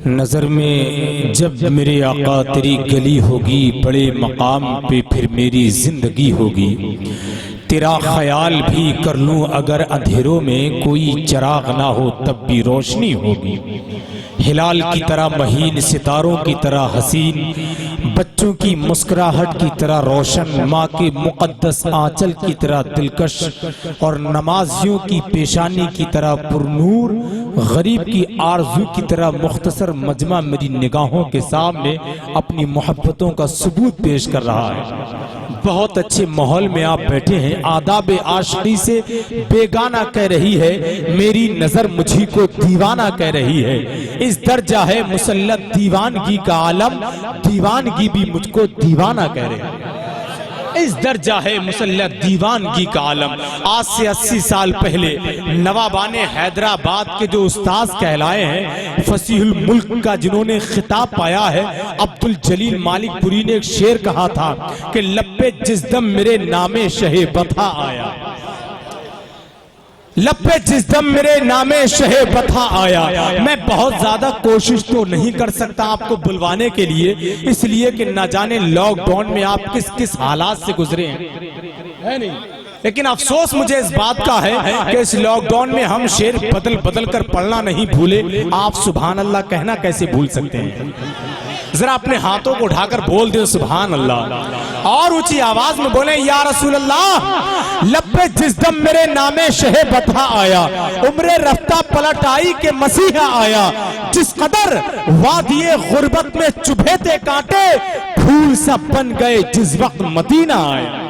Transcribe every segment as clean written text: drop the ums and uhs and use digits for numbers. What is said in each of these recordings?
नजर में जब मेरे आका तेरी गली होगी, बड़े मकाम पे फिर मेरी जिंदगी होगी। तेरा ख्याल भी कर लूं अगर अंधेरों में कोई चिराग ना हो तब भी रोशनी होगी। हिलाल की तरह महीन, सितारों की तरह हसीन, बच्चों की मुस्कुराहट की तरह रोशन, माँ के मुकद्दस आंचल की तरह दिलकश और नमाजियों की पेशानी की तरह पुरनूर, गरीब की आरज़ू की तरह मुख्तसर मजमा मेरी निगाहों के सामने अपनी मोहब्बतों का सबूत पेश कर रहा है। बहुत अच्छे माहौल में आप बैठे हैं, आदाब आशिकी से बेगाना कह रही है, मेरी नजर मुझी को दीवाना कह रही है। इस दर्जा है मुसल्लत दीवानगी का आलम, दीवानगी भी मुझको दीवाना कह रहे हैं। इस दर्जा है मुसल्लत दीवानगी का आलम। आज से 80 साल पहले नवाबाने हैदराबाद के जो उस्ताद कहलाए हैं, फसीहुल मुल्क का जिन्होंने खिताब पाया है, अब्दुल जलील मालिकपुरी ने एक शेर कहा था कि लब्बे जिस दम मेरे नामे शहे बथा आया, लब्बे जिस दम मेरे नामे शहे बथा आया। मैं बहुत ज्यादा कोशिश तो नहीं कर सकता आपको बुलवाने के लिए, इसलिए कि ना जाने लॉकडाउन में आप किस किस हालात से गुजरे हैं, है नहीं। लेकिन अफसोस मुझे इस बात का है कि इस लॉकडाउन में हम शेर बदल बदल कर पढ़ना नहीं भूले। आप सुभान अल्लाह कहना कैसे भूल सकते हैं? जरा अपने हाथों को उठाकर बोल दे सुभान अल्लाह, और ऊंची आवाज में बोले या रसूल अल्लाह। लब्बे जिस दम मेरे नामे शहे बथा आया, उम्रे रफ्ता पलट आई के मसीहा आया। जिस कदर वादिये गुर्बत में चुभे थे कांटे, फूल सब बन गए जिस वक्त मदीना आया।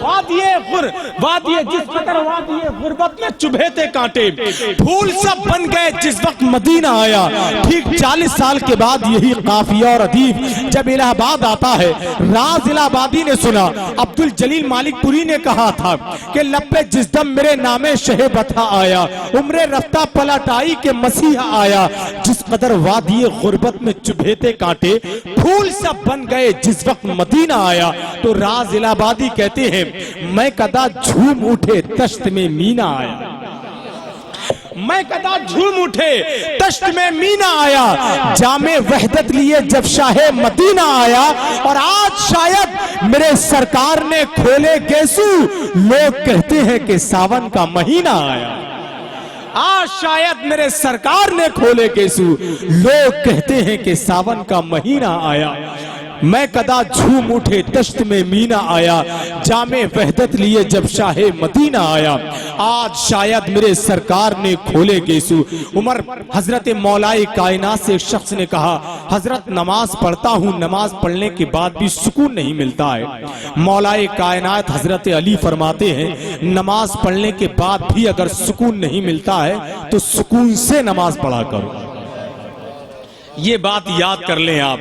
वादिये जिस कदर वादिये गुर्बत में चुभे थे कांटे, फूल सब बन गए जिस वक्त मदीना आया। ठीक 40 साल के बाद यही काफिया और अदीब जब इलाहाबाद आता है, राज इलाहाबादी ने सुना, अब्दुल जलील मालिकपुरी ने कहा था कि लब्बे जिस दम मेरे नामे शहे बथा आया, उम्रे रफ्ता पलट आई के मसीहा आया। जिस कदर वादिये गुर्बत में चुभे थे कांटे, फूल सब बन गए जिस वक्त मदीना आया। तो राज इलाहाबादी कहते हैं, मैं कदा झूम उठे तश्त में मीना आया, मैं कदा झूम उठे तश्त में मीना आया। जामे वहदत लिए जब शाहे मदीना आया, और आज शायद मेरे सरकार ने खोले गेसू, लोग कहते हैं कि सावन का महीना आया। आज शायद मेरे सरकार ने खोले गेसू, लोग कहते हैं कि सावन का महीना आया। मैं कदा झूम उठे तश्त में मीना आया, जामे वहदत लिए जब शाहे मदीना आया। आज शायद मेरे सरकार ने खोले गेसू। उमर हजरत मौलाए कायनात से एक शख्स ने कहा, हजरत नमाज पढ़ता हूँ, नमाज पढ़ने के बाद भी सुकून नहीं मिलता है। मौलाए कायनात हजरत अली फरमाते हैं, नमाज पढ़ने के बाद भी अगर सुकून नहीं मिलता है तो सुकून से नमाज पढ़ा करो। ये बात याद कर लें आप।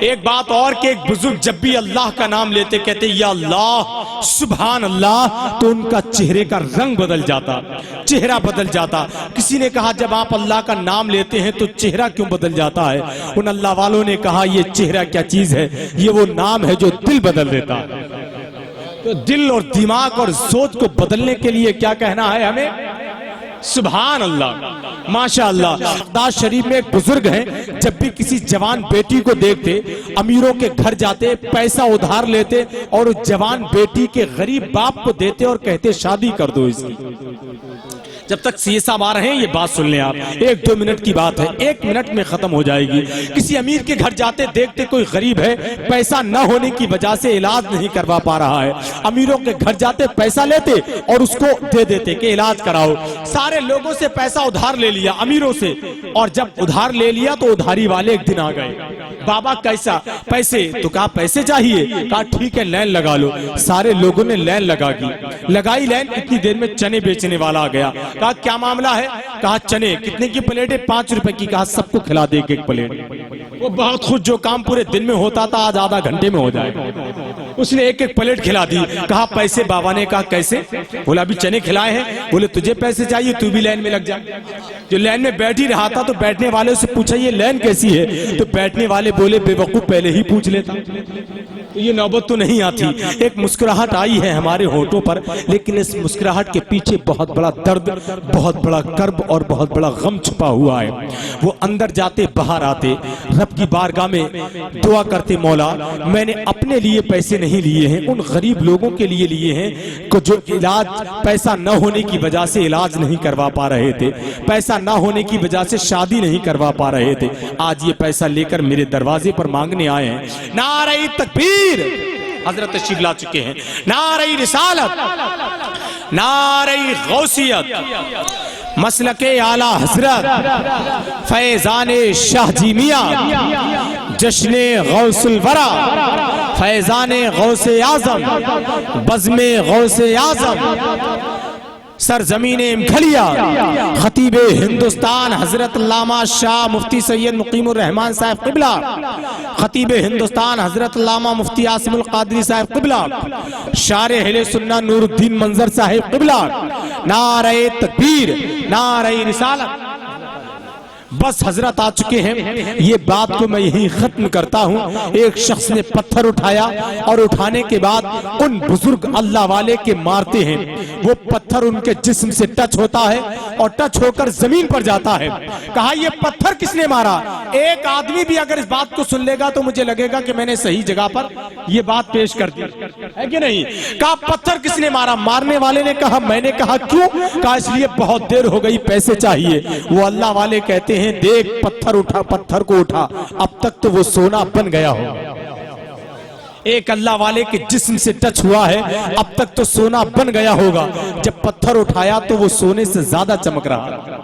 एक बात और कि एक बुजुर्ग जब भी अल्लाह का नाम लेते कहते या अल्लाह सुभान अल्लाह, तो उनका चेहरे का रंग बदल जाता, चेहरा बदल जाता। किसी ने कहा जब आप अल्लाह का नाम लेते हैं तो चेहरा क्यों बदल जाता है? उन अल्लाह वालों ने कहा ये चेहरा क्या चीज है, ये वो नाम है जो दिल बदल देता है। तो दिल और दिमाग और सोच को बदलने के लिए क्या कहना है हमें? सुभान अल्लाह, माशा अल्लाह। बगदाद शरीफ में एक बुजुर्ग हैं, जब भी किसी जवान बेटी को देखते, अमीरों के घर जाते, पैसा उधार लेते और उस जवान बेटी के गरीब बाप को देते और कहते शादी कर दो इसकी। जब तक सीए साहब आ रहे हैं ये बात सुन लें आप, 1-2 मिनट की बात है, 1 मिनट में खत्म हो जाएगी। किसी अमीर के घर जाते, देखते कोई गरीब है, पैसा न होने की वजह से इलाज नहीं करवा पा रहा है। अमीरों के घर जाते, पैसा लेते और उसको दे देते कि इलाज कराओ। सारे लोगों से पैसा उधार ले लिया, अमीरों से, और जब उधार ले लिया तो उधारी वाले एक दिन आ गए, बाबा कैसा पैसे? तो कहा पैसे चाहिए, कहा ठीक है लाइन लगा लो। सारे लोगों ने लाइन लगाई लाइन। इतनी देर में चने बेचने वाला आ गया, कहा क्या मामला है? कहा चने कितने की प्लेट है? 5 रुपए की। कहा सबको खिला दे एक प्लेट। वो बहुत खुश, जो काम पूरे दिन में होता था आज आधा घंटे में हो जाएगा। उसने एक एक प्लेट खिला दी। कहा पैसे? बाबा ने कहा कैसे? बोला अभी चने खिलाए हैं। बोले तुझे पैसे चाहिए, तू भी लाइन में लग जा। जो लाइन में बैठ ही रहा था तो बैठने वाले से पूछा ये लाइन कैसी है? तो बैठने वाले बोले बेवकूफ पहले ही पूछ लेता, तो ये नौबत तो नहीं आती। एक मुस्कुराहट आई है हमारे होठों पर, लेकिन इस मुस्कुराहट के पीछे बहुत बड़ा दर्द, बहुत बड़ा कर्ब और बहुत बड़ा गम छुपा हुआ है। वो अंदर जाते बाहर आते रब की बारगाह में दुआ करते, मौला मैंने अपने लिए पैसे नहीं लिए हैं, उन गरीब लोगों के लिए लिए हैं को जो इलाज पैसा न होने की वजह से इलाज नहीं करवा पा रहे थे, पैसा न होने की वजह से शादी नहीं करवा पा रहे थे। आज ये पैसा लेकर मेरे दरवाजे पर मांगने आए हैं। नारे तकबीर, हजरत तशरीफ ला चुके हैं। नारे रिसालत, नारे गौसियत, मसलके आला हजरत, फैजाने शाहजी मियां, जश्ने गौसुल वरा, फैजाने गौसे आजम, बज़्मे गौसे आजम, सरजमीने खलिया, खतीबे हिंदुस्तान हजरत अल्लामा शाह मुफ्ती सैयद मुकीमुर रहमान साहब क़िबला, खतीबे हिंदुस्तान हजरत अल्लामा मुफ्ती आसिमुल क़ादरी साहब क़िबला, शारे अहले सुन्ना नूरुद्दीन मंजर साहब क़िबला, नारे तकबीर, नारे रिसालत। बस हजरत आ चुके हैं। ये बात को मैं यही खत्म करता हूँ। एक शख्स ने पत्थर उठाया और उठाने के बाद उन बुजुर्ग अल्लाह वाले के मारते हैं, वो पत्थर उनके जिस्म से टच होता है और टच होकर जमीन पर जाता है। कहा ये पत्थर किसने मारा? एक आदमी भी अगर इस बात को सुन लेगा तो मुझे लगेगा कि मैंने सही जगह पर ये बात पेश कर दी है कि नहीं। कहा पत्थर किसने मारा? मारने वाले ने कहा मैंने। कहा क्यों? कहा इसलिए बहुत देर हो गई, पैसे चाहिए। वो अल्लाह वाले कहते हैं देख पत्थर उठा, पत्थर को उठा, अब तक तो वो सोना बन गया हो। एक अल्लाह वाले के जिस्म से टच हुआ है, अब तक तो सोना बन गया होगा। जब पत्थर उठाया तो वो सोने से ज्यादा चमक रहा।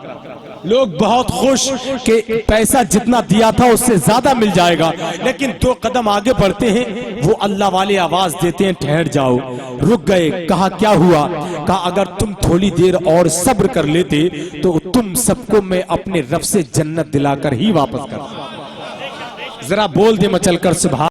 लोग बहुत खुश कि पैसा जितना दिया था उससे ज्यादा मिल जाएगा, लेकिन 2 कदम आगे बढ़ते हैं वो अल्लाह वाले आवाज देते हैं ठहर जाओ। रुक गए। कहा क्या हुआ? कहा अगर तुम थोड़ी देर और सब्र कर लेते तो तुम सबको मैं अपने रब से जन्नत दिलाकर ही वापस कर। जरा बोल दे मचल कर सुभान